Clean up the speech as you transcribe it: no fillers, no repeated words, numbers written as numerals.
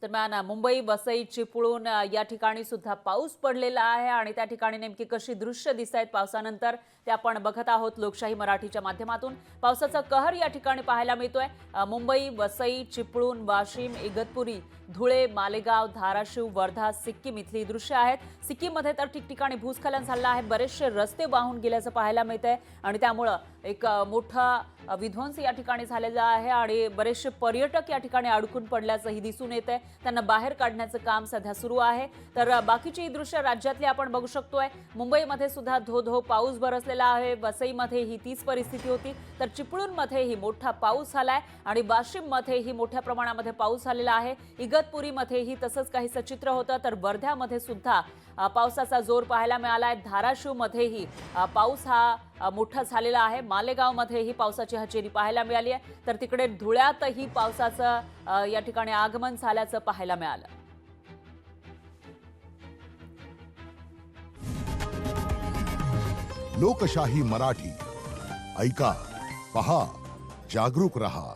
दरम्यान मुंबई वसई चिपळूण या ठिकाणी सुद्धा पाऊस पडलेला आहे आणि त्या ठिकाणी नेमकी कशी दृश्य दिसत आहेत पावसानंतर ते आपण बघत आहोत लोकशाही मराठीच्या माध्यमातून। पावसाचा कहर या ठिकाणी पाहायला मिळतोय। मुंबई वसई चिपळूण वाशिम इगतपुरी धुळे मालेगाव धाराशिव वर्धा सिक्कीम इथली दृश्य आहेत। सिक्कीममध्ये तर ठिकठिकाणी भूस्खलन झालं आहे, बरेचसे रस्ते वाहून गेल्याचं पाहायला मिळतंय आणि त्यामुळे एक मोठा विध्वंस या ठिकाणी झालेला आहे आणि बरेचसे पर्यटक या ठिकाणी अडकून पडल्याचंही दिसून येतंय। त्यांना बाहेर काढण्याचं काम सध्या सुरू आहे। तर बाकीची दृश्य राज्यातली आपण बघू शकतोय। मुंबईमध्ये सुद्धा धो पाऊस बरसलेला आहे, वसईमध्ये ही तीच परिस्थिती होती, तर चिपळूणमध्ये ही मोठा पाऊस झालाय आणि वाशिममध्ये ही मोठ्या प्रमाणामध्ये पाऊस झालेला आहे। इगतपुरीमध्येही तसंच काहीसं चित्र होतं, तर वर्ध्यामध्ये सुद्धा पावसाचा जोर पाहायला मिळालाय। धाराशिवमध्येही पाऊस हा मोठा झालेला आहे। मालेगावमध्येही पावसाची हजेरी पाहायला मिळाली आहे, तर तिकडे धुळ्यातही पावसाचं या ठिकाणी आगमन झाल्याचं पाहायला मिळालं। लोकशाही मराठी ऐका, पहा, जागरूक रहा।